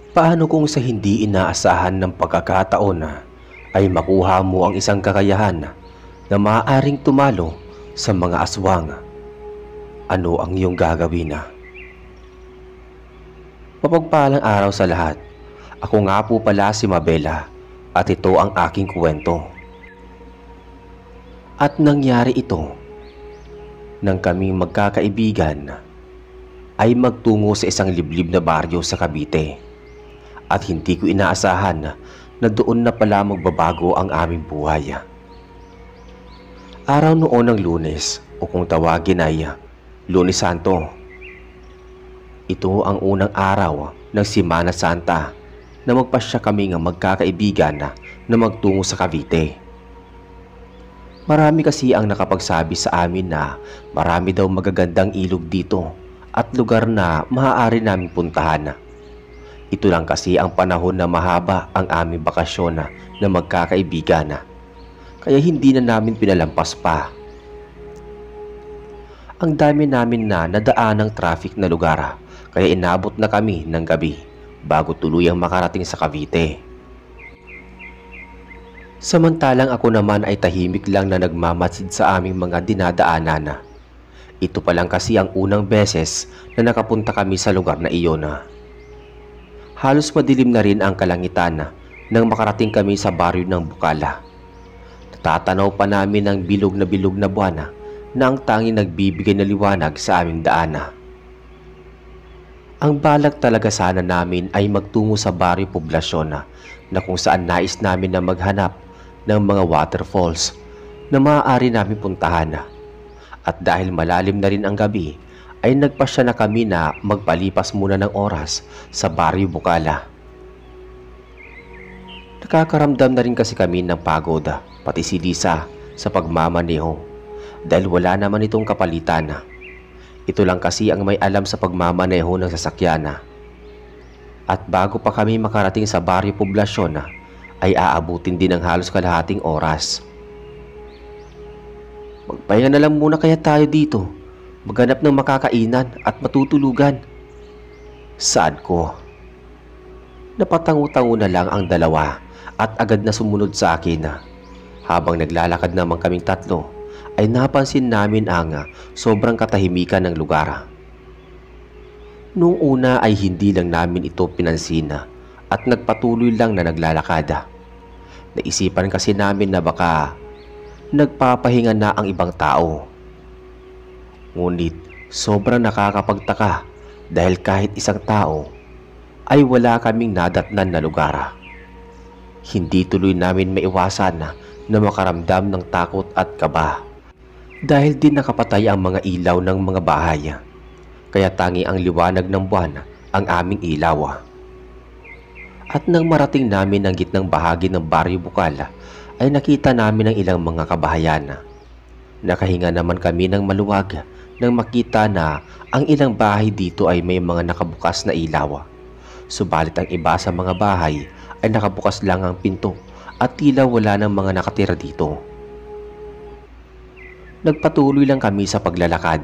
Paano kung sa hindi inaasahan ng pagkakataon ay makuha mo ang isang kakayahan na maaaring tumalo sa mga aswang? Ano ang iyong gagawin? Mapagpalang araw sa lahat. Ako nga po pala si Mabela at ito ang aking kwento. At nangyari ito nang kaming magkakaibigan ay magtungo sa isang liblib na baryo sa Cavite. At hindi ko inaasahan na doon na pala magbabago ang aming buhay. Araw noon ng Lunes o kung tawagin ay Lunes Santo. Ito ang unang araw ng Semana Santa na magpasya kami ng magkakaibigan na magtungo sa Cavite. Marami kasi ang nakapagsabi sa amin na marami daw magagandang ilog dito at lugar na maaari namin puntahan. Ito lang kasi ang panahon na mahaba ang aming bakasyon na magkakaibigan. Kaya hindi na namin pinalampas pa. Ang dami namin na nadaan ng traffic na lugar, kaya inabot na kami ng gabi bago tuluyang makarating sa Cavite. Samantalang ako naman ay tahimik lang na nagmamatsid sa aming mga dinadaanan. Ito pa lang kasi ang unang beses na nakapunta kami sa lugar na iyon. Halos madilim na rin ang kalangitan nang makarating kami sa baryo ng Bukala. Natatanaw pa namin ang bilog na buwan na ang tanging nagbibigay na liwanag sa aming daan. Ang balak talaga sana namin ay magtungo sa baryo poblasyon na kung saan nais namin na maghanap ng mga waterfalls na maaari namin puntahan. At dahil malalim na rin ang gabi, ay nagpasya na kami na magpalipas muna ng oras sa baryo Bukala. Nakakaramdam na rin kasi kami ng pagod, pati si Lisa sa pagmamaneho dahil wala naman itong kapalitan. Ito lang kasi ang may alam sa pagmamaneho ng sasakyan. At bago pa kami makarating sa baryo poblasyon ay aabutin din ng halos kalahating oras. Magpahinga na lang muna kaya tayo dito. Maghanap ng makakainan at matutulugan. Saad ko. Napatango-tango na lang ang dalawa at agad na sumunod sa akin. Habang naglalakad naman kaming tatlo ay napansin namin ang sobrang katahimikan ng lugar. Noong una ay hindi lang namin ito pinansin at nagpatuloy lang na naglalakad. Naisipan kasi namin na baka nagpapahinga na ang ibang tao. Ngunit sobrang nakakapagtaka dahil kahit isang tao ay wala kaming nadatnan na lugar. Hindi tuloy namin maiwasan na makaramdam ng takot at kaba dahil din nakapatay ang mga ilaw ng mga bahay. Kaya tangi ang liwanag ng buwan ang aming ilaw. At nang marating namin ang gitnang bahagi ng baryo Bukala ay nakita namin ang ilang mga kabahayan. Nakahinga naman kami ng maluwag nang makita na ang ilang bahay dito ay may mga nakabukas na ilaw. Subalit ang iba sa mga bahay ay nakabukas lang ang pinto at tila wala ng mga nakatira dito. Nagpatuloy lang kami sa paglalakad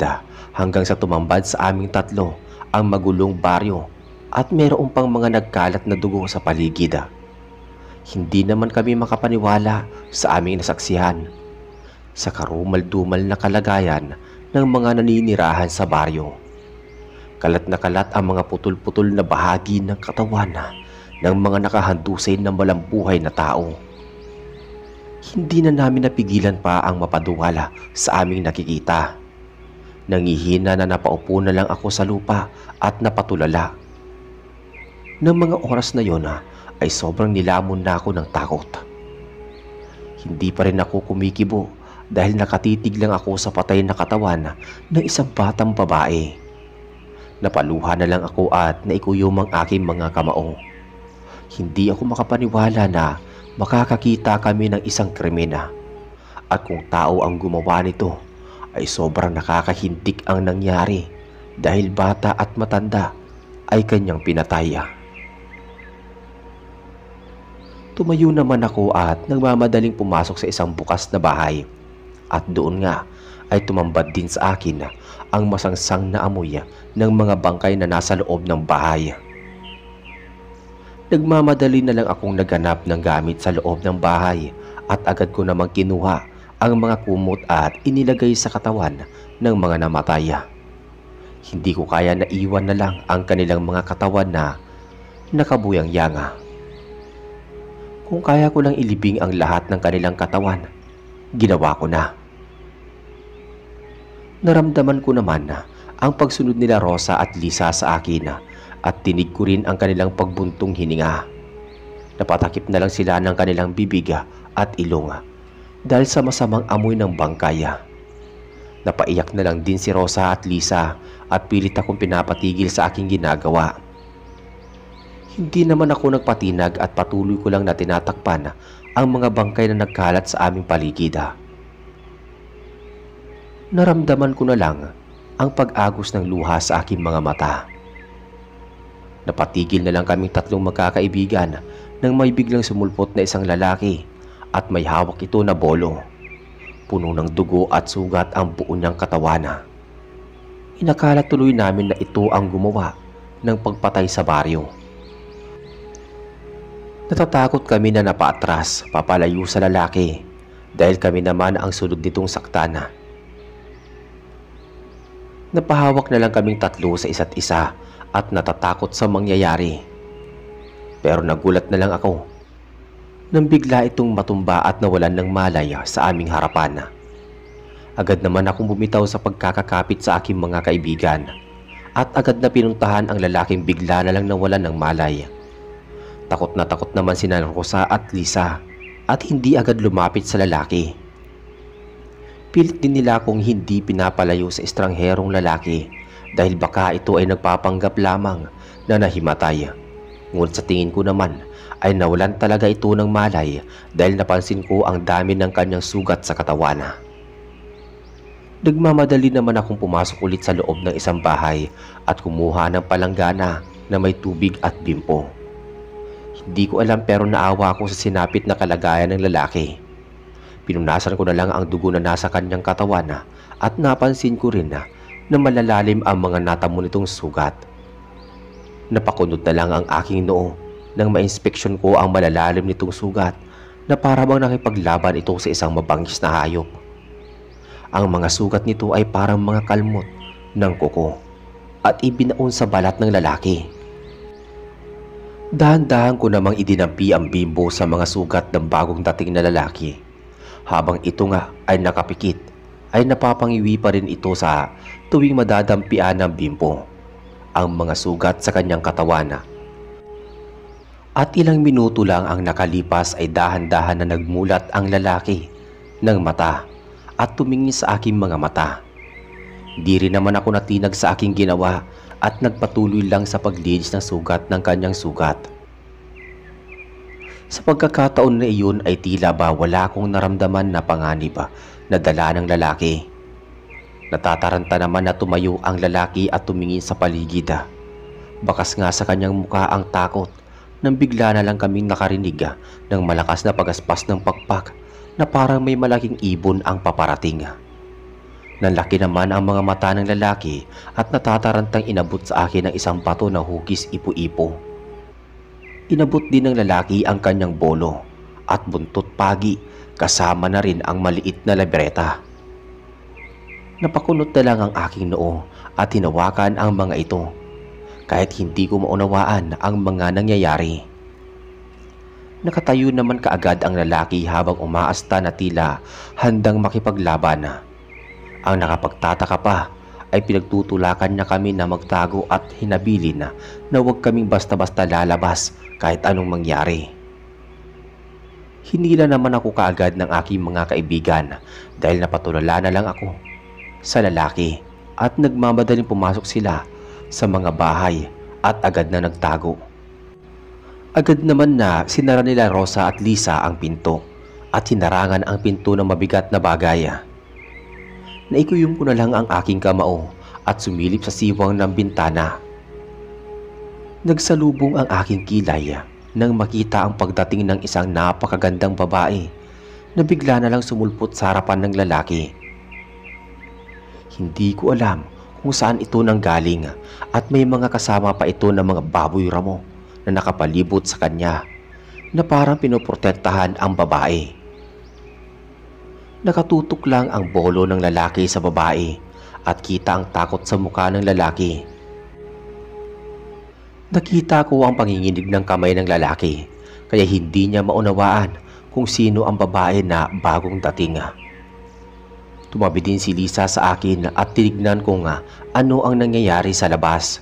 hanggang sa tumambad sa aming tatlo ang magulong baryo at mayroon pang mga nagkalat na dugo sa paligid. Hindi naman kami makapaniwala sa aming nasaksihan sa karumal-dumal na kalagayan ng mga naninirahan sa baryo. Kalat na kalat ang mga putol-putol na bahagi ng katawan ng mga nakahandusay na malambuhay na tao. Hindi na namin napigilan pa ang mapaduwala sa aming nakikita. Nangihina na napaupo na lang ako sa lupa at napatulala. Nang mga oras na yon ay sobrang nilamon na ako ng takot. Hindi pa rin ako kumikibo dahil nakatitig lang ako sa patay na katawan ng isang batang babae. Napaluha na lang ako at naikuyom ang aking mga kamao. Hindi ako makapaniwala na makakakita kami ng isang krimen at kung tao ang gumawa nito ay sobrang nakakahintik ang nangyari dahil bata at matanda ay kanyang pinatay. Tumayo naman ako at nagmamadaling pumasok sa isang bukas na bahay at doon nga ay tumambad din sa akin ang masangsang na amoy ng mga bangkay na nasa loob ng bahay. Nagmamadali na lang akong naghanap ng gamit sa loob ng bahay at agad ko namang kinuha ang mga kumot at inilagay sa katawan ng mga namatay. Hindi ko kaya na iwan na lang ang kanilang mga katawan na nakabuyang yanga. Kung kaya ko lang ilibing ang lahat ng kanilang katawan, ginawa ko na. Naramdaman ko naman ang pagsunod nila Rosa at Lisa sa akin at tinig ko rin ang kanilang pagbuntong hininga. Napatakip na lang sila ng kanilang bibig at ilong dahil sa masamang amoy ng bangkay. Napaiyak na lang din si Rosa at Lisa at pilit akong pinapatigil sa aking ginagawa. Hindi naman ako nagpatinag at patuloy ko lang na tinatakpan ang mga bangkay na nagkalat sa aming paligid. Naramdaman ko na lang ang pag-agos ng luha sa aking mga mata. Napatigil na lang kaming tatlong magkakaibigan nang may biglang sumulpot na isang lalaki at may hawak ito na bolo. Puno ng dugo at sugat ang buo niyang katawan. Inakala tuloy namin na ito ang gumawa ng pagpatay sa baryo. Natatakot kami na napaatras papalayo sa lalaki dahil kami naman ang sunod nitong saktana. Napahawak na lang kaming tatlo sa isa't isa at natatakot sa mangyayari. Pero nagulat na lang ako nang bigla itong matumba at nawalan ng malay sa aming harapan. Agad naman akong bumitaw sa pagkakakapit sa aking mga kaibigan at agad na pinuntahan ang lalaking bigla na lang nawalan ng malay. Takot naman sina Rosa at Lisa at hindi agad lumapit sa lalaki. Pilit din nila akong hindi pinapalayo sa estrangherong lalaki dahil baka ito ay nagpapanggap lamang na nahimatay. Ngunit sa tingin ko naman ay nawalan talaga ito ng malay dahil napansin ko ang dami ng kanyang sugat sa katawan. Nagmamadali naman akong pumasok ulit sa loob ng isang bahay at kumuha ng palanggana na may tubig at bimpo. Hindi ko alam pero naawa ako sa sinapit na kalagayan ng lalaki. Pinunasan ko na lang ang dugo na nasa kanyang katawan at napansin ko rin na malalalim ang mga natamo nitong sugat. Napakunod na lang ang aking noo nang ma-inspeksyon ko ang malalalim nitong sugat na para bang nakipaglaban ito sa isang mabangis na hayop. Ang mga sugat nito ay parang mga kalmot ng kuko at ibinaon sa balat ng lalaki. Dahan-dahan ko namang idinampi ang bimbo sa mga sugat ng bagong dating na lalaki. Habang ito nga ay nakapikit, ay napapangiwi pa rin ito sa tuwing madadampian ng bimbo ang mga sugat sa kanyang katawan. At ilang minuto lang ang nakalipas ay dahan-dahan na nagmulat ang lalaki ng mata at tumingin sa aking mga mata. Di rin naman ako natinag sa aking ginawa at nagpatuloy lang sa paglinis ng sugat ng kanyang sugat. Sa pagkakataon na iyon ay tila ba wala akong naramdaman na panganib na dala ng lalaki. Natataranta naman na tumayo ang lalaki at tumingin sa paligid. Bakas nga sa kanyang mukha ang takot nang bigla na lang kaming nakarinig ng malakas na pagaspas ng pakpak na parang may malaking ibon ang paparating. Nanlaki naman ang mga mata ng lalaki at natatarantang inabot sa akin ng isang bato na hugis ipo-ipo. Inabot din ng lalaki ang kanyang bolo at buntot pagi kasama na rin ang maliit na libreta. Napakunot na lang ang aking noo at hinawakan ang mga ito kahit hindi ko maunawaan ang mga nangyayari. Nakatayo naman kaagad ang lalaki habang umaasta na tila handang makipaglaban. Ang nakapagtataka pa ay pinagtutulakan niya kami na magtago at hinabilin na huwag kaming basta-basta lalabas kahit anong mangyari. Hinila naman ako kaagad ng aking mga kaibigan dahil napatulala na lang ako sa lalaki at nagmamadaling pumasok sila sa mga bahay at agad na nagtago. Agad naman na sinara nila Rosa at Lisa ang pinto at hinarangan ang pinto ng mabigat na bagay. Naikuyom ko na lang ang aking kamao at sumilip sa siwang ng bintana. Nagsalubong ang aking kilay nang makita ang pagdating ng isang napakagandang babae na bigla na lang sumulpot sa harapan ng lalaki. Hindi ko alam kung saan ito nanggaling at may mga kasama pa ito ng mga baboy ramo na nakapalibot sa kanya na parang pinoprotektahan ang babae. Nakatutok lang ang bolo ng lalaki sa babae at kita ang takot sa mukha ng lalaki. Nakita ko ang panginginig ng kamay ng lalaki kaya hindi niya maunawaan kung sino ang babae na bagong dating. Tumabi din si Lisa sa akin at tinignan ko ano ang nangyayari sa labas.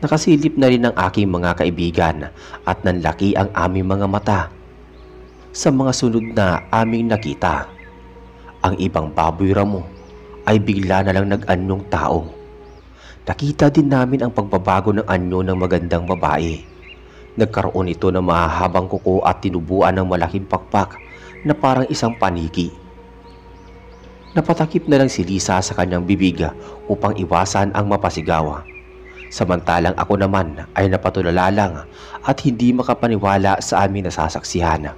Nakasilip na rin ang aking mga kaibigan at nanlaki ang aming mga mata sa mga sunod na aming nakita. Ang ibang baboy ramo ay bigla na lang nag-anyong tao. Nakita din namin ang pagbabago ng anyo ng magandang babae. Nagkaroon ito ng mahahabang kuko at tinubuan ng malaking pakpak na parang isang paniki. Napatakip na lang si Lisa sa kanyang bibig upang iwasan ang mapasigaw. Samantalang ako naman ay napatulala lang at hindi makapaniwala sa aming nasasaksihan.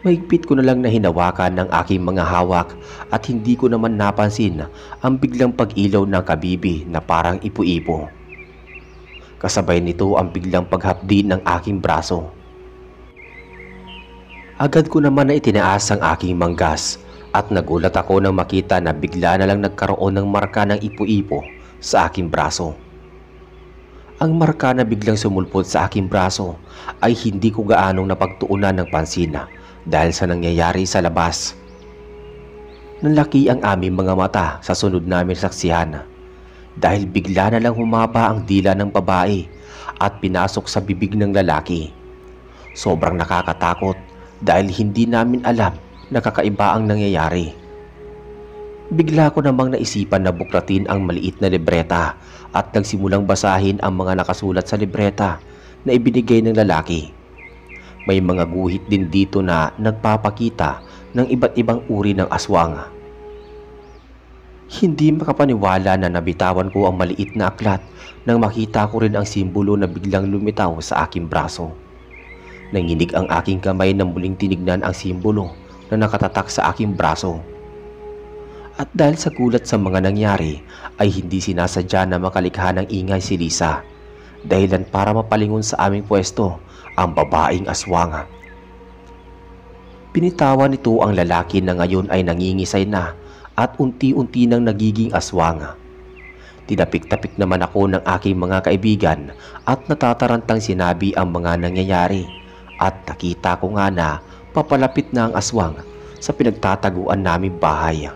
Mahigpit ko na lang na hinawakan ng aking mga hawak at hindi ko naman napansin ang biglang pag-ilaw ng kabibi na parang ipo-ipo. Kasabay nito ang biglang paghapdi ng aking braso. Agad ko naman na itinaas ang aking manggas at nagulat ako nang makita na bigla na lang nagkaroon ng marka ng ipo-ipo sa aking braso. Ang marka na biglang sumulpot sa aking braso ay hindi ko gaanong napagtuunan ng pansin dahil sa nangyayari sa labas. Nanlaki ang aming mga mata sa sunod namin saksihan dahil bigla na lang humaba ang dila ng babae at pinasok sa bibig ng lalaki. Sobrang nakakatakot dahil hindi namin alam na kakaiba ang nangyayari. Bigla ko namang naisipan na buklatin ang maliit na libreta at nagsimulang basahin ang mga nakasulat sa libreta na ibinigay ng lalaki. May mga guhit din dito na nagpapakita ng iba't ibang uri ng aswang. Hindi makapaniwala na nabitawan ko ang maliit na aklat nang makita ko rin ang simbolo na biglang lumitaw sa aking braso. Nanginig ang aking kamay nang muling tinignan ang simbolo na nakatatak sa aking braso. At dahil sa gulat sa mga nangyari ay hindi sinasadya na makalikha ng ingay si Lisa, dahilan para mapalingon sa aming pwesto ang babaeng aswang. Binitawan nito ang lalaki na ngayon ay nangingisay na at unti-unti nang nagiging aswang. Tinapik-tapik naman ako ng aking mga kaibigan at natatarantang sinabi ang mga nangyayari at nakita ko nga na papalapit na ang aswang sa pinagtataguan naming bahay.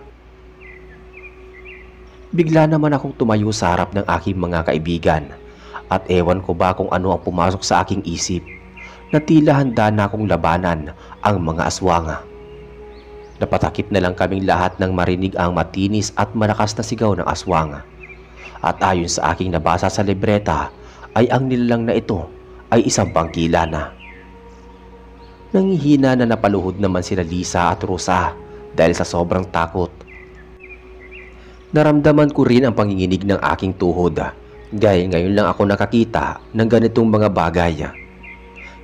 Bigla naman akong tumayo sa harap ng aking mga kaibigan at ewan ko ba kung ano ang pumasok sa aking isip na tila handa na akong labanan ang mga aswang. Napatakip na lang kaming lahat nang marinig ang matinis at malakas na sigaw ng aswang. At ayon sa aking nabasa sa libreta ay ang nilalang na ito ay isang bangkila na. Nangihina na napaluhod naman sila Lisa at Rosa dahil sa sobrang takot. Naramdaman ko rin ang panginginig ng aking tuhod dahil ngayon lang ako nakakita ng ganitong mga bagay.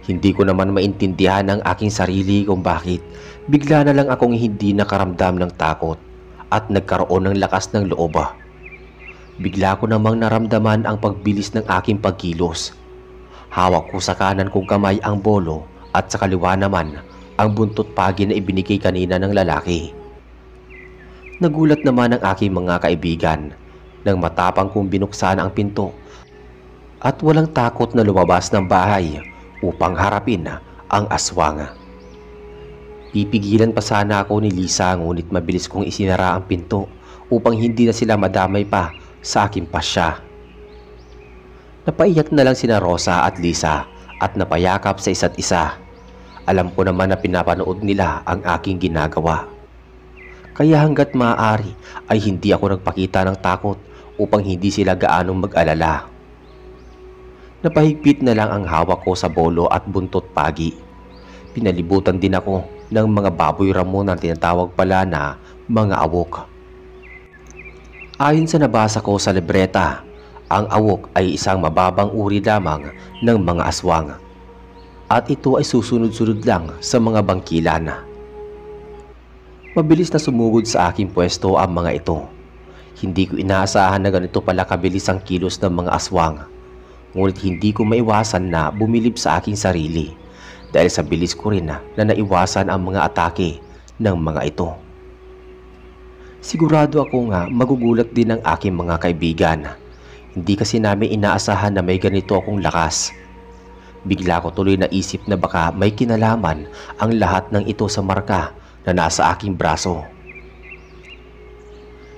Hindi ko naman maintindihan ang aking sarili kung bakit bigla na lang akong hindi nakaramdam ng takot at nagkaroon ng lakas ng loob. Bigla ko namang naramdaman ang pagbilis ng aking pagkilos. Hawak ko sa kanan kong kamay ang bolo at sa kaliwa naman ang buntot pagi na ibinigay kanina ng lalaki. Nagulat naman ang aking mga kaibigan nang matapang kong binuksan ang pinto at walang takot na lumabas ng bahay upang harapin ang aswang. Pipigilan pa sana ako ni Lisa ngunit mabilis kong isinara ang pinto upang hindi na sila madamay pa sa aking pasya. Napaiyak na lang sina Rosa at Lisa at napayakap sa isa't isa. Alam ko naman na pinapanood nila ang aking ginagawa. Kaya hanggat maaari ay hindi ako nagpakita ng takot upang hindi sila gaanong mag-alala. Napahigpit na lang ang hawak ko sa bolo at buntot pagi. Pinalibutan din ako ng mga baboy ramo na tinatawag pala na mga awok. Ayon sa nabasa ko sa libreta, ang awok ay isang mababang uri lamang ng mga aswang. At ito ay susunod-sunod lang sa mga bangkilan. Mabilis na sumugod sa aking pwesto ang mga ito. Hindi ko inaasahan na ganito pala kabilis ang kilos ng mga aswang. ngunit hindi ko maiwasan na bumilib sa aking sarili dahil sa bilis ko rin na naiwasan ang mga atake ng mga ito. Sigurado ako nga magugulat din ang aking mga kaibigan. Hindi kasi namin inaasahan na may ganito akong lakas. Bigla ko tuloy naisip na baka may kinalaman ang lahat ng ito sa marka na nasa aking braso.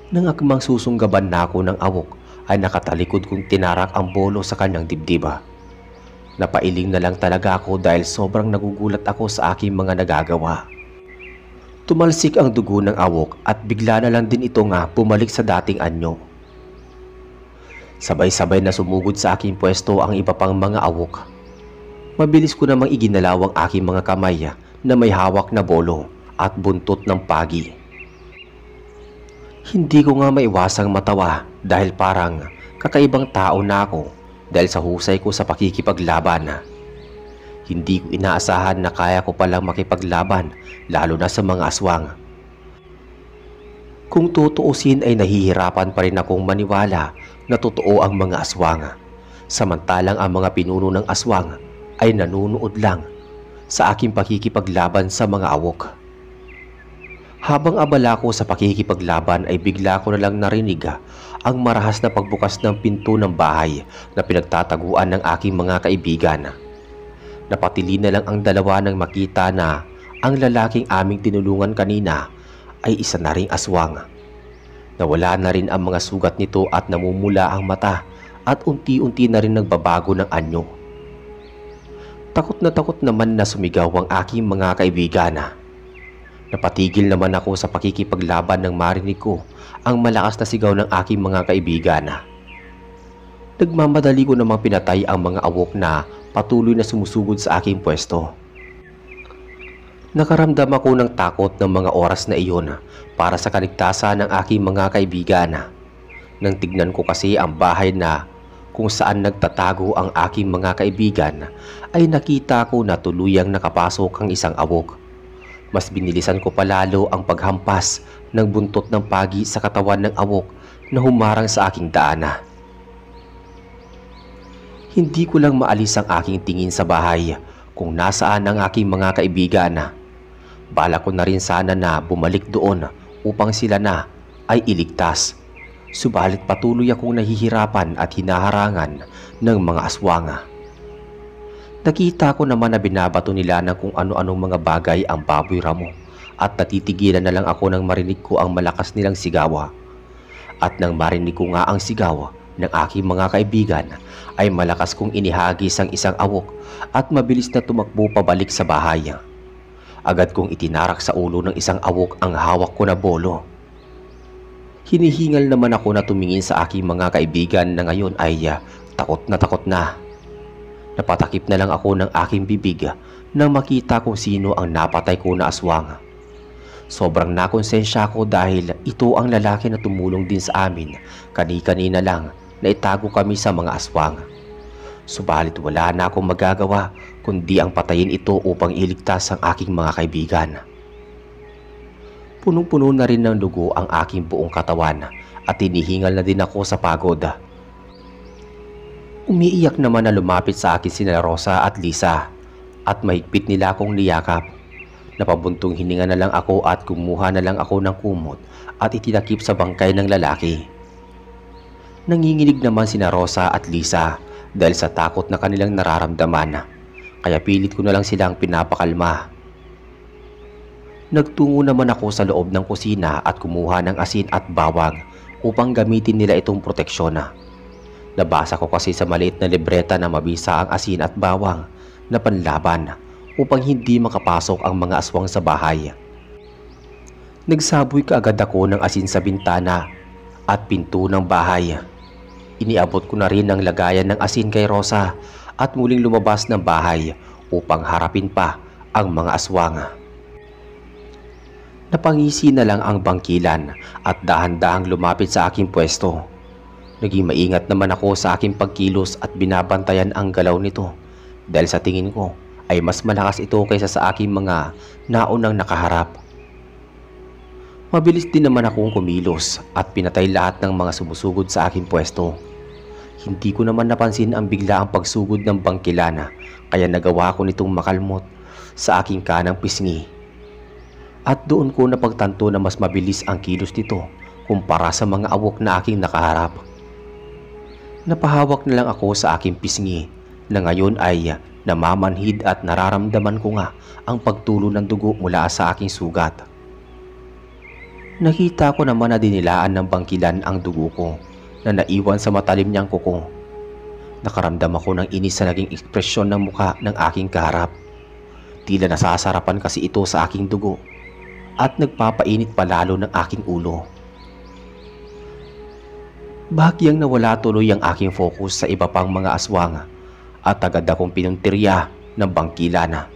Nang akmang susunggaban na ako ng awok ay nakatalikod kong tinarak ang bolo sa kanyang dibdiba. Napailing na lang talaga ako dahil sobrang nagugulat ako sa aking mga nagagawa. Tumalsik ang dugo ng awok at bigla na lang din ito nga bumalik sa dating anyo. Sabay-sabay na sumugod sa aking pwesto ang iba pang mga awok. Mabilis ko namang iginalaw ang aking mga kamay na may hawak na bolo at buntot ng pagi. Hindi ko nga maiwasang matawa dahil parang kakaibang tao na ako dahil sa husay ko sa pakikipaglaban. Hindi ko inaasahan na kaya ko palang makipaglaban lalo na sa mga aswang. Kung tutuusin ay nahihirapan pa rin akong maniwala na totoo ang mga aswang. Samantalang ang mga pinuno ng aswang ay nanunood lang sa aking pakikipaglaban sa mga awok. Habang abala ko sa pakikipaglaban ay bigla ko na lang narinig ang marahas na pagbukas ng pinto ng bahay na pinagtataguan ng aking mga kaibigan. Napatili na lang ang dalawa nang makita na ang lalaking aming tinulungan kanina ay isa na ring aswang. Nawala na rin ang mga sugat nito at namumula ang mata at unti-unti na rin nagbabago ng anyo. Takot naman na sumigaw ang aking mga kaibigan. Napatigil naman ako sa pakikipaglaban nang marinig ko ang malakas na sigaw ng aking mga kaibigan. Nagmamadali ko namang pinatay ang mga awok na patuloy na sumusugod sa aking pwesto. Nakaramdam ako ng takot ng mga oras na iyon para sa kaligtasan ng aking mga kaibigan. Nang tignan ko kasi ang bahay na kung saan nagtatago ang aking mga kaibigan ay nakita ko na tuluyang nakapasok ang isang awok. Mas binilisan ko palalo ang paghampas ng buntot ng pagi sa katawan ng awok na humarang sa aking daanan. Hindi ko lang maalis ang aking tingin sa bahay kung nasaan ang aking mga kaibigan. Bala ko na rin sana na bumalik doon upang sila na ay iligtas. Subalit patuloy akong nahihirapan at hinaharangan ng mga aswang. Nakita ko naman na binabato nila ng kung ano-anong mga bagay ang baboy ramo at natitigilan na lang ako nang marinig ko ang malakas nilang sigawa. At nang marinig ko nga ang sigaw ng aking mga kaibigan ay malakas kong inihagis ang isang awok at mabilis na tumakbo pabalik sa bahay. Agad kong itinarak sa ulo ng isang awok ang hawak ko na bolo. Hinihingal naman ako na tumingin sa aking mga kaibigan na ngayon ay takot na takot na. Napatakip na lang ako ng aking bibig nang makita kung sino ang napatay ko na aswang. Sobrang nakonsensya ko dahil ito ang lalaki na tumulong din sa amin kani-kanina lang na itago kami sa mga aswang. Subalit wala na akong magagawa kundi ang patayin ito upang iligtas ang aking mga kaibigan. Punong-puno na rin ng dugo ang aking buong katawan at hinihingal na din ako sa pagod. Umiiyak naman na lumapit sa akin sina Rosa at Lisa at mahigpit nila akong niyakap. Napabuntong hininga na lang ako at kumuha na lang ako ng kumot at itinakip sa bangkay ng lalaki. Nanginginig naman sina Rosa at Lisa dahil sa takot na kanilang nararamdaman, kaya pilit ko na lang silang pinapakalma. Nagtungo naman ako sa loob ng kusina at kumuha ng asin at bawang upang gamitin nila itong proteksyon. Nabasa ko kasi sa maliit na libreta na mabisa ang asin at bawang na panlaban upang hindi makapasok ang mga aswang sa bahay. Nagsaboy kaagad ako ng asin sa bintana at pinto ng bahay. Iniabot ko na rin ang lagayan ng asin kay Rosa at muling lumabas ng bahay upang harapin pa ang mga aswang. Napangisi na lang ang bangkilan at dahan-dahang lumapit sa aking pwesto. Naging maingat naman ako sa aking pagkilos at binabantayan ang galaw nito dahil sa tingin ko ay mas malakas ito kaysa sa aking mga naunang nakaharap. Mabilis din naman akong kumilos at pinatay lahat ng mga sumusugod sa aking pwesto. Hindi ko naman napansin ang biglaang pagsugod ng bangkilana kaya nagawa ko nitong makalmot sa aking kanang pisngi. At doon ko napagtanto na mas mabilis ang kilos nito kumpara sa mga awok na aking nakaharap. Napahawak na lang ako sa aking pisngi na ngayon ay namamanhid at nararamdaman ko nga ang pagtulo ng dugo mula sa aking sugat. Nakita ko naman na dinilaan ng bangkilan ang dugo ko na naiwan sa matalim niyang kuko. Nakaramdam ako ng inis sa naging ekspresyon ng mukha ng aking kaharap. Tila nasasarapan kasi ito sa aking dugo at nagpapainit palalo ng aking ulo. Bahagyang nawala tuloy ang aking focus sa iba pang mga aswang at agad akong pinuntirya ng bangkilana.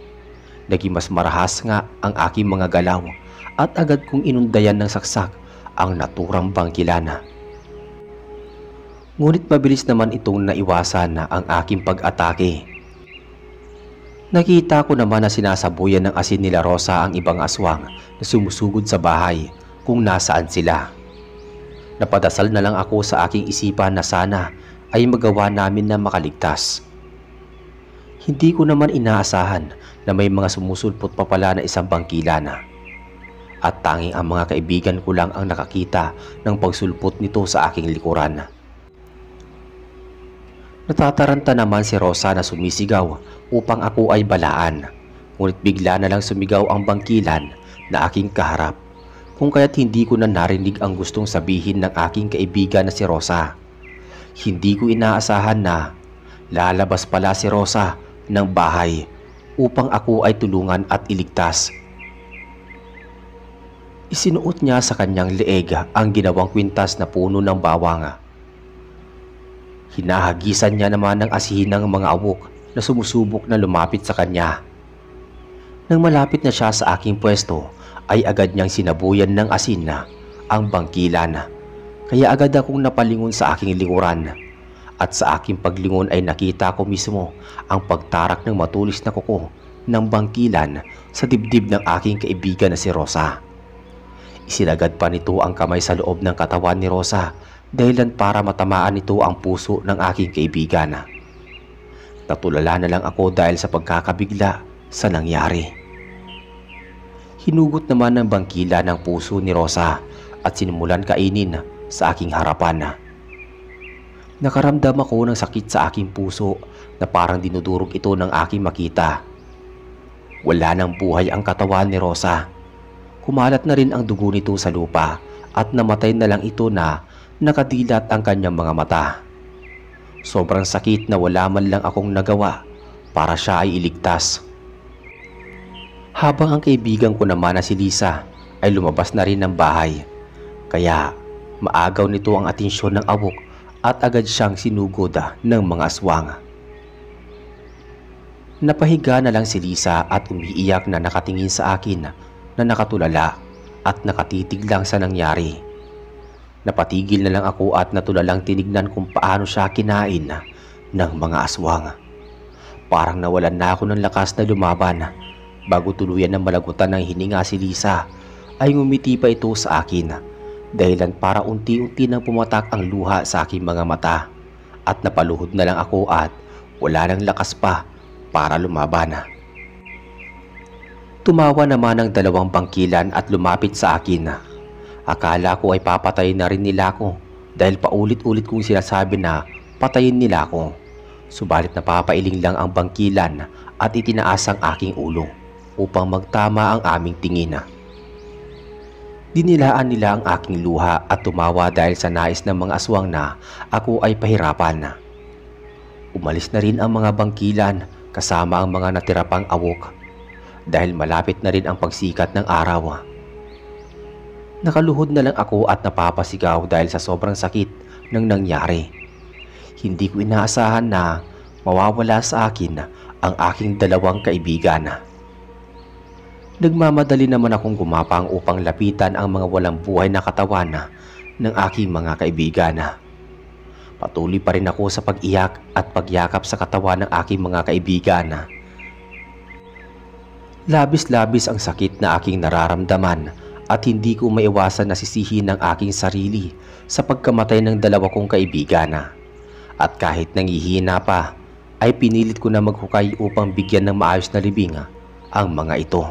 Naging mas marahas nga ang aking mga galaw at agad kong inundayan ng saksak ang naturang bangkilana. Ngunit mabilis naman itong naiwasan na ang aking pag-atake. Nakita ko naman na sinasabuyan ng asin nila Rosa ang ibang aswang na sumusugod sa bahay kung nasaan sila. Napadasal na lang ako sa aking isipan na sana ay magawa namin na makaligtas. Hindi ko naman inaasahan na may mga sumusulpot pa pala na isang bangkilana. At tanging ang mga kaibigan ko lang ang nakakita ng pagsulpot nito sa aking likuran. Natataranta naman si Rosa na sumisigaw upang ako ay balaan. Ngunit bigla na lang sumigaw ang bangkilan na aking kaharap. Kung kaya't hindi ko na narinig ang gustong sabihin ng aking kaibigan na si Rosa. Hindi ko inaasahan na lalabas pala si Rosa ng bahay upang ako ay tulungan at iligtas. Isinuot niya sa kanyang leeg ang ginawang kwintas na puno ng bawang. Hinahagisan niya naman ng asihin ng mga awok na sumusubok na lumapit sa kanya. Nang malapit na siya sa aking pwesto, ay agad niyang sinabuyan ng asin na ang bangkilan. Kaya agad akong napalingon sa aking likuran. At sa aking paglingon ay nakita ko mismo ang pagtarak ng matulis na kuko ng bangkilan sa dibdib ng aking kaibigan na si Rosa. Isinagad pa nito ang kamay sa loob ng katawan ni Rosa dahilan para matamaan nito ang puso ng aking kaibigan. Natulala na lang ako dahil sa pagkakabigla sa nangyari. Hinugot naman ng bangkila ng puso ni Rosa at sinimulan kainin sa aking harapan. Nakaramdam ako ng sakit sa aking puso na parang dinudurog ito ng aking makita. Wala nang buhay ang katawan ni Rosa. Kumalat na rin ang dugo nito sa lupa at namatay na lang ito na nakadilat ang kanyang mga mata. Sobrang sakit na wala man lang akong nagawa para siya ay iligtas. Habang ang kaibigan ko naman na si Lisa ay lumabas na rin ng bahay. Kaya maagaw nito ang atensyon ng awok at agad siyang sinugod ng mga aswang. Napahiga na lang si Lisa at umiiyak na nakatingin sa akin na nakatulala at nakatitig lang sa nangyari. Napatigil na lang ako at natulalang tinignan kung paano siya kinain ng mga aswang. Parang nawalan na ako ng lakas na lumaban. Bago tuluyan ng malagutan ng hininga si Lisa, ay ngumiti pa ito sa akin. Dahilan para unti-unti nang pumatak ang luha sa aking mga mata. At napaluhod na lang ako at wala nang lakas pa para lumaban. Tumawa naman ang dalawang bangkilan at lumapit sa akin. Akala ko ay papatay na rin nila ako dahil paulit-ulit kong sinasabi na patayin nila ako. Subalit napapailing lang ang bangkilan at itinaas ang aking ulo upang magtama ang aming tingin. Dinilaan nila ang aking luha at tumawa dahil sa nais ng mga aswang na ako ay pahirapan. Umalis na rin ang mga bangkilan kasama ang mga natira pang awok dahil malapit na rin ang pagsikat ng araw. Nakaluhod na lang ako at napapasigaw dahil sa sobrang sakit ng nangyari. Hindi ko inaasahan na mawawala sa akin ang aking dalawang kaibigan. Nagmamadali naman akong gumapang upang lapitan ang mga walang buhay na katawan ng aking mga kaibigan. Patuloy pa rin ako sa pag-iyak at pagyakap sa katawan ng aking mga kaibigan. Labis-labis ang sakit na aking nararamdaman at hindi ko maiwasan na sisihin ng aking sarili sa pagkamatay ng dalawa kong kaibigan. At kahit nangihina pa, ay pinilit ko na maghukay upang bigyan ng maayos na libing ang mga ito.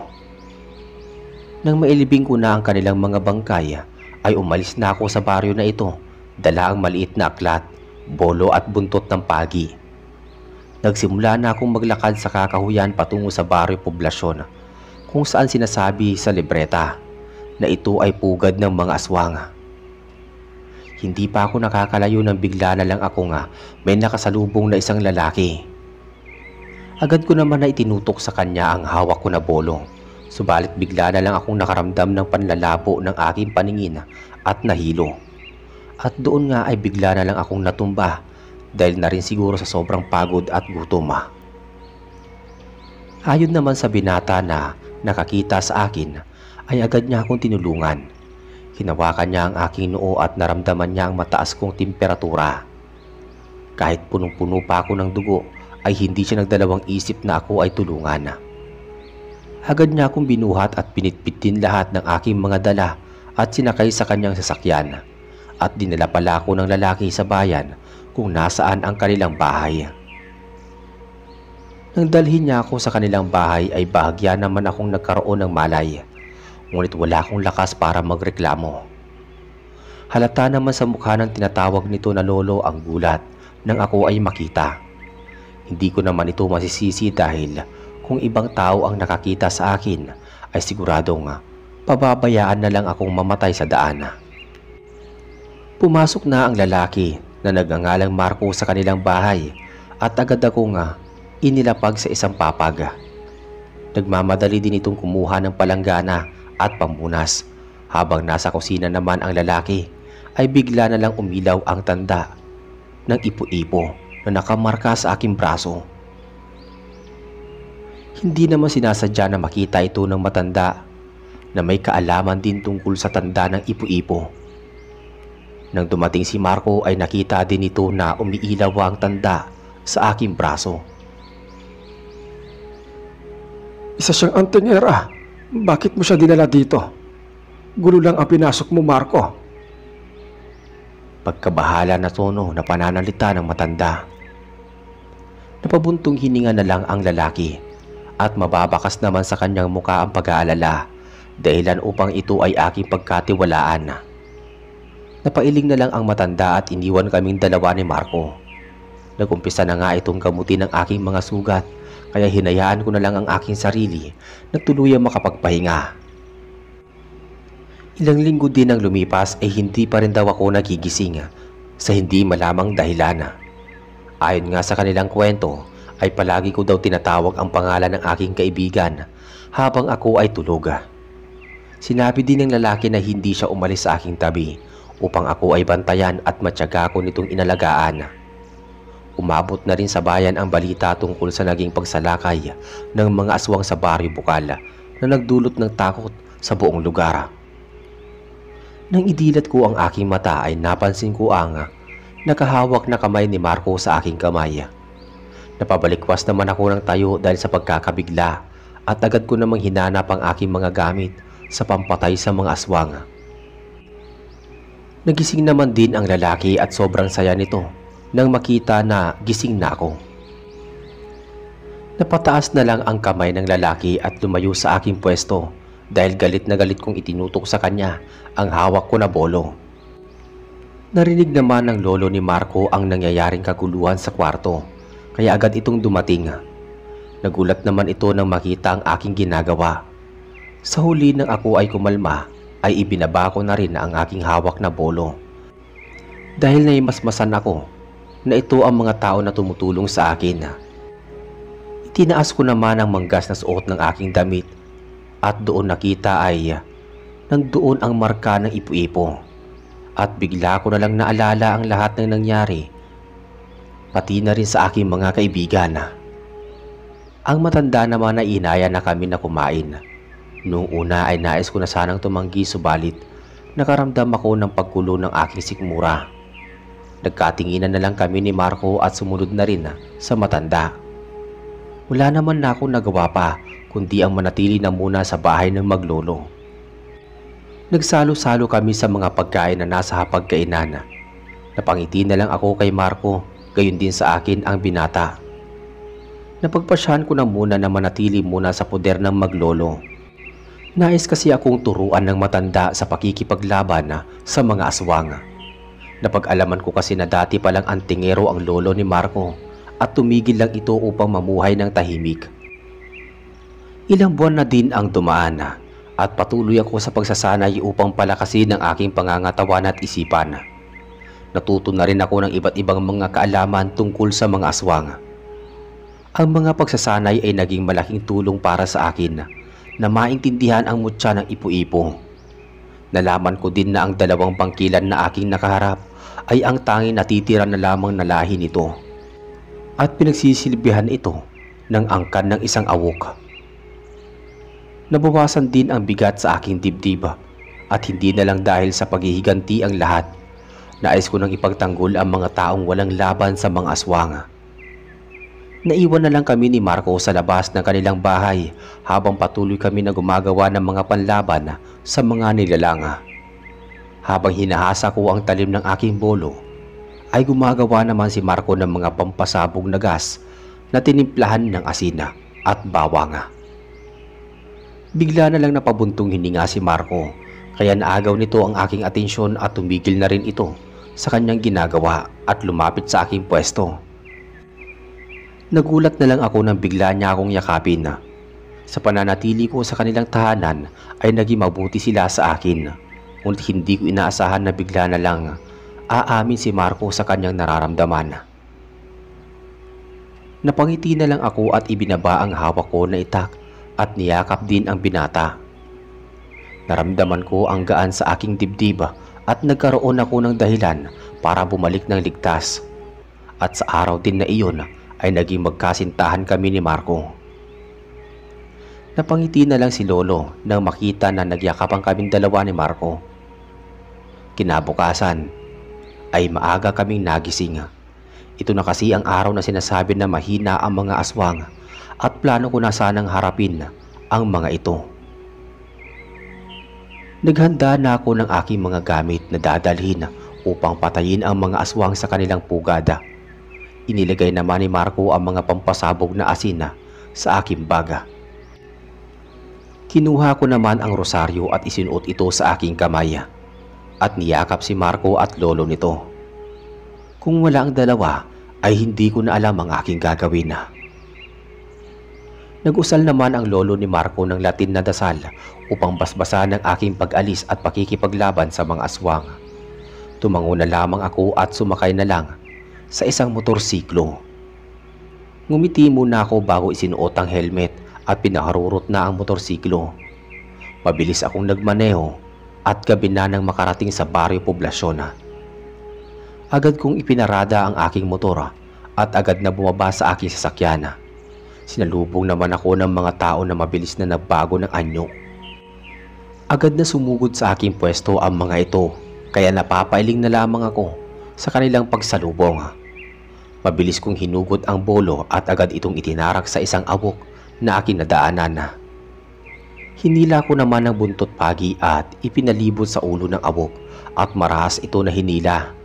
Nang mailibing ko na ang kanilang mga bangkay, ay umalis na ako sa baryo na ito, dala ang maliit na aklat, bolo at buntot ng pagi. Nagsimula na akong maglakad sa kakahuyan patungo sa baryo poblasyon, kung saan sinasabi sa libreta na ito ay pugad ng mga aswang. Hindi pa ako nakakalayo nang bigla na lang ako may nakasalubong na isang lalaki. Agad ko naman na itinutok sa kanya ang hawak ko na bolo, subalit bigla na lang akong nakaramdam ng panlalabo ng aking paningin at nahilo. At doon ay bigla na lang akong natumba dahil na rin siguro sa sobrang pagod at gutom. Ayon naman sa binata na nakakita sa akin, ay agad niya akong tinulungan. Hinawakan niya ang aking noo at naramdaman niya ang mataas kong temperatura. Kahit punong-puno pa ako ng dugo, ay hindi siya nagdalawang isip na ako ay tulungan. Agad niya akong binuhat at pinitpit din lahat ng aking mga dala at sinakay sa kanyang sasakyan. At dinala pala ako ng lalaki sa bayan kung nasaan ang kanilang bahay. Nang dalhin niya ako sa kanilang bahay ay bahagya naman akong nagkaroon ng malay. Ngunit wala akong lakas para magreklamo. Halata naman sa mukha ng tinatawag nito na lolo ang gulat nang ako ay makita. Hindi ko naman ito masisisi dahil kung ibang tao ang nakakita sa akin ay siguradong pababayaan na lang akong mamatay sa daan. Pumasok na ang lalaki na nagngangalang Marco sa kanilang bahay at agad akong inilapag sa isang papag. Nagmamadali din itong kumuha ng palanggana at pambunas. Habang nasa kusina naman ang lalaki ay bigla na lang umilaw ang tanda ng ipo-ipo na nakamarka sa aking braso. Hindi naman sinasadya na makita ito ng matanda na may kaalaman din tungkol sa tanda ng ipo-ipo. Nang dumating si Marco ay nakita din ito na umiilaw ang tanda sa aking braso. Isa siyang antingera. Bakit mo siya dinala dito? Gulo lang ang pinasok mo, Marco. Pagkabahala na tono na pananalita ng matanda. Napabuntong hininga na lang ang lalaki at mababakas naman sa kanyang muka ang pag-aalala dahilan upang ito ay aking pagkatiwalaan. Napailing na lang ang matanda at iniwan kaming dalawa ni Marco. Nagumpisa na nga itong gamutin ang aking mga sugat, kaya hinayaan ko na lang ang aking sarili na tuluyang makapagpahinga. Ilang linggo din ang lumipas ay hindi pa rin daw ako nagigising sa hindi malamang dahilan. Ayon nga sa kanilang kwento ay palagi ko daw tinatawag ang pangalan ng aking kaibigan habang ako ay tulog. Sinabi din ng lalaki na hindi siya umalis sa aking tabi upang ako ay bantayan at matyaga ko nitong inalagaan. Umabot na rin sa bayan ang balita tungkol sa naging pagsalakay ng mga aswang sa baryo Bukal na nagdulot ng takot sa buong lugar. Nang idilat ko ang aking mata ay napansin ko ang nakahawak na kamay ni Marco sa aking kamay. Napabalikwas naman ako ng tayo dahil sa pagkakabigla at agad ko namang hinanap ang aking mga gamit sa pampatay sa mga aswang. Nagising naman din ang lalaki at sobrang saya nito nang makita na gising na ako. Napataas na lang ang kamay ng lalaki at lumayo sa aking pwesto dahil galit na galit kong itinutok sa kanya ang hawak ko na bolo. Narinig naman ng lolo ni Marco ang nangyayaring kaguluhan sa kwarto, kaya agad itong dumating. Nagulat naman ito nang makita ang aking ginagawa. Sa huli nang ako ay kumalma, ay ibinaba ko na rin ang aking hawak na bolo. Dahil naimasmasan ako na ito ang mga tao na tumutulong sa akin. Itinaas ko naman ang manggas na suot ng aking damit at doon nakita ay nandoon ang marka ng ipo-ipo. At bigla ko na lang naalala ang lahat ng nangyari, pati na rin sa aking mga kaibigan. Ang matanda naman na inaya na kami na kumain. Noong una ay nais ko na sanang tumanggi subalit nakaramdam ako ng pagkulo ng aking sikmura. Nagkatinginan na lang kami ni Marco at sumunod na rin sa matanda. Wala naman na akong nagawa pa kundi ang manatili na muna sa bahay ng maglolo. Nagsalo-salo kami sa mga pagkain na nasa hapagkainan. Napangiti na lang ako kay Marco gayon din sa akin ang binata. Napagpasyahan ko na muna na manatili muna sa poder ng maglolo. Nais kasi akong turuan ng matanda sa pakikipaglaban sa mga aswang. Napag-alaman ko kasi na dati palang antingero ang lolo ni Marco at tumigil lang ito upang mamuhay ng tahimik. Ilang buwan na din ang dumaan at patuloy ako sa pagsasanay upang palakasin ang aking pangangatawan at isipan. Natuto na rin ako ng iba't ibang mga kaalaman tungkol sa mga aswang. Ang mga pagsasanay ay naging malaking tulong para sa akin na maintindihan ang mutya ng ipo-ipo. Nalaman ko din na ang dalawang bangkilan na aking nakaharap ay ang tanging natitira na lamang na lahi nito at pinagsisilbihan ito ng angkan ng isang awok. Nabawasan din ang bigat sa aking dibdib at hindi na lang dahil sa paghihiganti ang lahat. Nais ko nang ipagtanggol ang mga taong walang laban sa mga aswang. Naiwan na lang kami ni Marco sa labas ng kanilang bahay habang patuloy kami na gumagawa ng mga panlaban sa mga nilalang. Habang hinahasa ko ang talim ng aking bolo, ay gumagawa naman si Marco ng mga pampasabog na gas na tinimplahan ng asina at bawang. Bigla na lang napabuntong hininga si Marco, kaya naagaw nito ang aking atensyon at tumigil na rin ito sa kanyang ginagawa at lumapit sa aking pwesto. Nagulat na lang ako nang bigla niya akong yakapin. Sa pananatili ko sa kanilang tahanan ay naging mabuti sila sa akin, ngunit hindi ko inaasahan na bigla na lang aamin si Marco sa kanyang nararamdaman. Napangiti na lang ako at ibinaba ang hawak ko na itak at niyakap din ang binata. Naramdaman ko ang gaan sa aking dibdib at nagkaroon ako ng dahilan para bumalik ng ligtas. At sa araw din na iyon ay naging magkasintahan kami ni Marco. Napangiti na lang si Lolo nang makita na nagyakapan kaming dalawa ni Marco. Kinabukasan ay maaga kaming nagising. Ito na kasi ang araw na sinasabi na mahina ang mga aswang at plano ko na sanang harapin ang mga ito. Naghanda na ako ng aking mga gamit na dadalhin upang patayin ang mga aswang sa kanilang pugada. Inilagay naman ni Marco ang mga pampasabog na asin sa aking baga. Kinuha ko naman ang rosaryo at isinuot ito sa aking kamay at niyakap si Marco at lolo nito. Kung wala ang dalawa ay hindi ko na alam ang aking gagawin. Nag-usal naman ang lolo ni Marco ng Latin na dasal upang basbasan ang aking pag-alis at pakikipaglaban sa mga aswang. Tumango na lamang ako at sumakay na lang sa isang motorsiklo. Ngumiti muna ako bago isinuot ang helmet at pinaharurot na ang motorsiklo. Mabilis akong nagmaneho at gabi na nang makarating sa baryo poblasyon. Agad kong ipinarada ang aking motor at agad na bumaba sa aking sasakyan. Sinalubong naman ako ng mga tao na mabilis na nagbago ng anyo. Agad na sumugod sa aking pwesto ang mga ito, kaya napapailing na lamang ako sa kanilang pagsalubong. Mabilis kong hinugot ang bolo at agad itong itinarak sa isang awok na aking nadaanan. Hinila ko naman ang buntot pagi at ipinalibot sa ulo ng awok at marahas ito na hinila.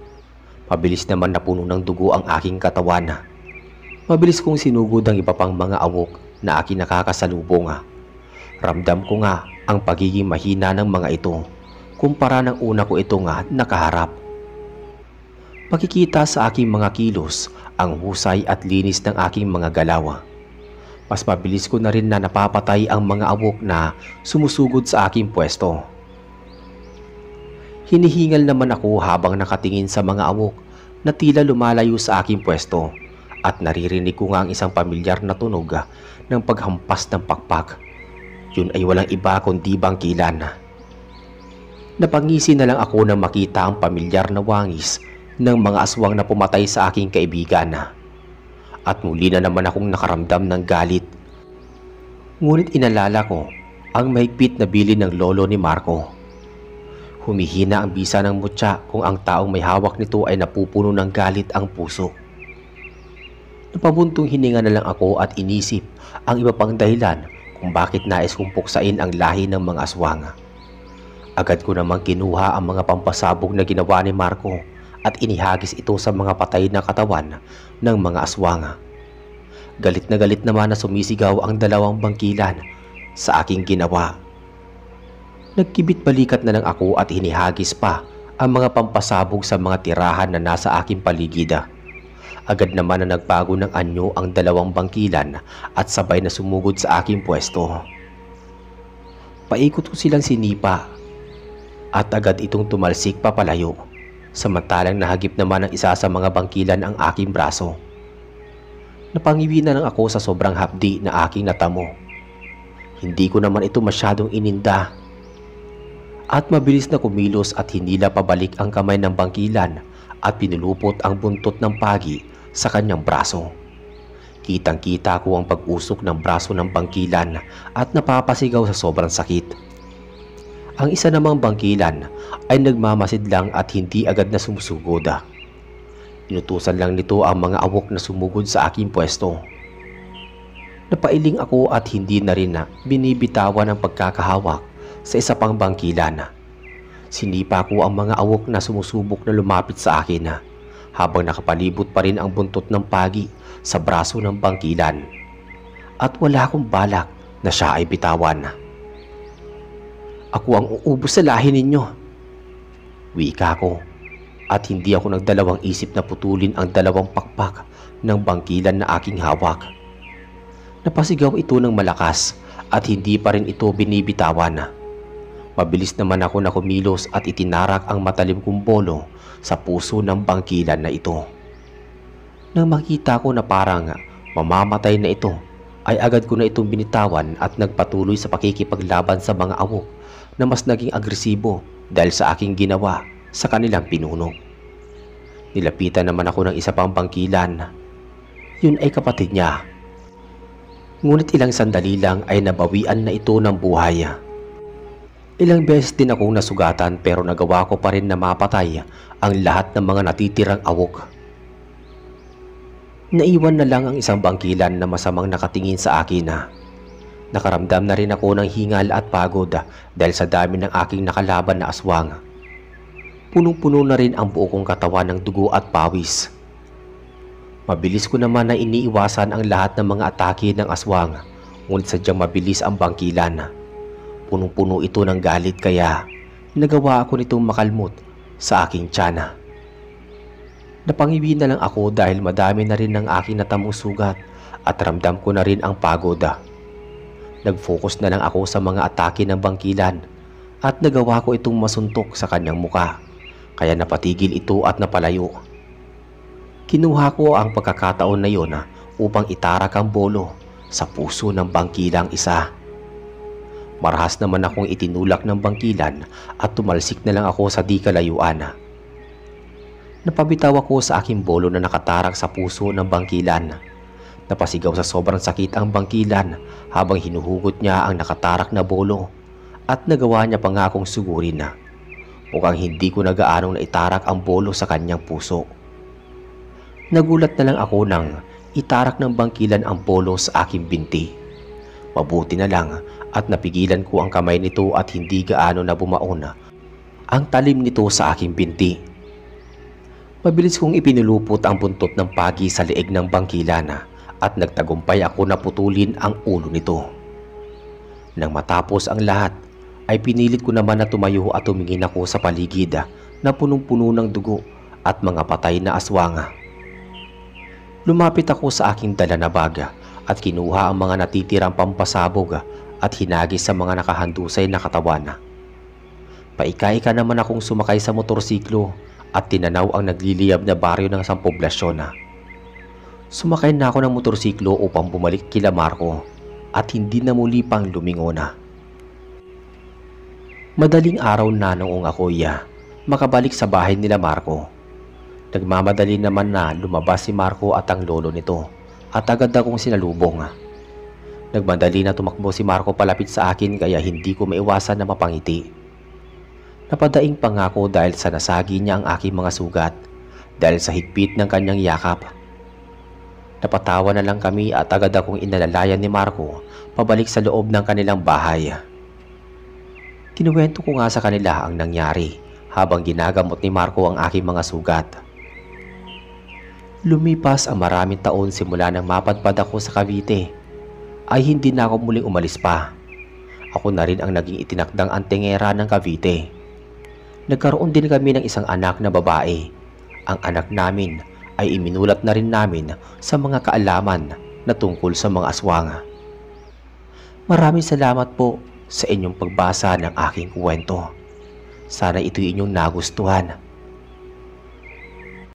Mabilis naman napuno ng dugo ang aking katawan. Mabilis kong sinugod ang iba pang mga awok na aking nakakasalubong. Ramdam ko nga ang pagiging mahina ng mga ito kumpara ng una ko ito nga nakaharap. Makikita sa aking mga kilos ang husay at linis ng aking mga galaw. Mas mabilis ko na rin na napapatay ang mga awok na sumusugod sa aking pwesto. Hinihingal naman ako habang nakatingin sa mga awok na tila lumalayo sa aking pwesto at naririnig ko nga ang isang pamilyar na tunog ng paghampas ng pakpak. Yun ay walang iba kundi bangkilan. Napangisi na lang ako nang makita ang pamilyar na wangis ng mga aswang na pumatay sa aking kaibigan. At muli na naman akong nakaramdam ng galit. Ngunit inalala ko ang mahigpit na bilin ng lolo ni Marco. Humihina ang bisa ng mutya kung ang taong may hawak nito ay napupuno ng galit ang puso. Napabuntong hininga na lang ako at inisip ang iba pang dahilan kung bakit nais kong puksain ang lahi ng mga aswang. Agad ko namang kinuha ang mga pampasabog na ginawa ni Marco at inihagis ito sa mga patay na katawan ng mga aswang. Galit naman na sumisigaw ang dalawang bangkilan sa aking ginawa. Nagkibit balikat na lang ako at hinihagis pa ang mga pampasabog sa mga tirahan na nasa aking paligid. Agad naman na nagbago ng anyo ang dalawang bangkilan at sabay na sumugod sa aking pwesto. Paikot ko silang sinipa at agad itong tumalsik papalayo, samantalang nahagip naman ng isa sa mga bangkilan ang aking braso. Napangiwi na lang ako sa sobrang hapdi na aking natamo. Hindi ko naman ito masyadong ininda at mabilis na kumilos at hinila pabalik ang kamay ng bangkilan at pinulupot ang buntot ng pagi sa kanyang braso. Kitang-kita ko ang pag-usok ng braso ng bangkilan at napapasigaw sa sobrang sakit. Ang isa namang bangkilan ay nagmamasid lang at hindi agad na sumusugod. Inutusan lang nito ang mga awok na sumugod sa aking pwesto. Napailing ako at hindi na rin binibitawan ang pagkakahawak sa isa pang bangkilan. Sinipa ko ang mga awok na sumusubok na lumapit sa akin habang nakapalibot pa rin ang buntot ng pagi sa braso ng bangkilan. At wala akong balak na siya ay bitawan. Ako ang uubos sa lahi ninyo, wika ko, at hindi ako nagdalawang isip na putulin ang dalawang pakpak ng bangkilan na aking hawak. Napasigaw ito ng malakas at hindi pa rin ito binibitawan. Mabilis naman ako na kumilos at itinarak ang matalim kong bolo sa puso ng bangkilan na ito. Nang makita ko na parang mamamatay na ito, ay agad ko na itong binitawan at nagpatuloy sa pakikipaglaban sa mga awok na mas naging agresibo dahil sa aking ginawa sa kanilang pinuno. Nilapitan naman ako ng isa pang bangkilan. Yun ay kapatid niya. Ngunit ilang sandali lang ay nabawian na ito ng buhay. Ilang beses din akong nasugatan pero nagawa ko pa rin na mapatay ang lahat ng mga natitirang awok. Naiwan na lang ang isang bangkilan na masamang nakatingin sa akin. Nakaramdam na rin ako ng hingal at pagod dahil sa dami ng aking nakalaban na aswang. Punong-puno na rin ang buo kong katawan ng dugo at pawis. Mabilis ko naman na iniiwasan ang lahat ng mga atake ng aswang, ngunit sadyang mabilis ang bangkilan. Punong-puno ito ng galit kaya nagawa ako nitong makalmot sa aking tiyan. Napangiwi na lang ako dahil madami na rin ng aking natamong sugat at ramdam ko na rin ang pagod. Nag-focus na lang ako sa mga atake ng bangkilan at nagawa ko itong masuntok sa kanyang muka, kaya napatigil ito at napalayo. Kinuha ko ang pagkakataon na yon upang itarak ang bolo sa puso ng bangkilang isa. Marahas naman akong itinulak ng bangkilan at tumalsik na lang ako sa di kalayuan. Napabitaw ako sa aking bolo na nakatarak sa puso ng bangkilan. Napasigaw sa sobrang sakit ang bangkilan habang hinuhugot niya ang nakatarak na bolo at nagawa niya pa nga akong sugurin na mukhang hindi ko na gaanong naitarak ang bolo sa kanyang puso. Nagulat na lang ako nang itarak ng bangkilan ang bolo sa aking binti. Mabuti na lang at napigilan ko ang kamay nito at hindi gaano na bumaon ang talim nito sa aking binti. Mabilis kong ipinulupot ang buntot ng pagi sa leeg ng bangkilan at nagtagumpay ako na putulin ang ulo nito. Nang matapos ang lahat, ay pinilit ko naman na tumayo at tumingin ako sa paligid na punong-puno ng dugo at mga patay na aswang. Lumapit ako sa aking dala na bag at kinuha ang mga natitirang pampasabog at hinagis sa mga nakahandusay na katawan. Paika-ika naman akong sumakay sa motorsiklo at tinanaw ang nagliliyab na baryo ng isang poblasyon. Sumakay na ako ng motorsiklo upang bumalik kila Marco at hindi na muli pang lumingon. Madaling araw na noong ako'y makabalik sa bahay nila Marco. Nagmamadali naman na lumabas si Marco at ang lolo nito at agad akong sinalubong. Nagmadali na tumakbo si Marco palapit sa akin kaya hindi ko maiwasan na mapangiti. Napadaing pa nga ako dahil sa nasagi niya ang aking mga sugat dahil sa higpit ng kanyang yakap. Napatawa na lang kami at agad akong inalalayan ni Marco pabalik sa loob ng kanilang bahay. Kinuwento ko nga sa kanila ang nangyari habang ginagamot ni Marco ang aking mga sugat. Lumipas ang maraming taon simula nang mapadpad ako sa Cavite, ay hindi na ako muling umalis pa. Ako na rin ang naging itinakdang antingera ng Cavite. Nagkaroon din kami ng isang anak na babae. Ang anak namin ay iminulat na rin namin sa mga kaalaman na tungkol sa mga aswang. Maraming salamat po sa inyong pagbasa ng aking kwento. Sana ito'y inyong nagustuhan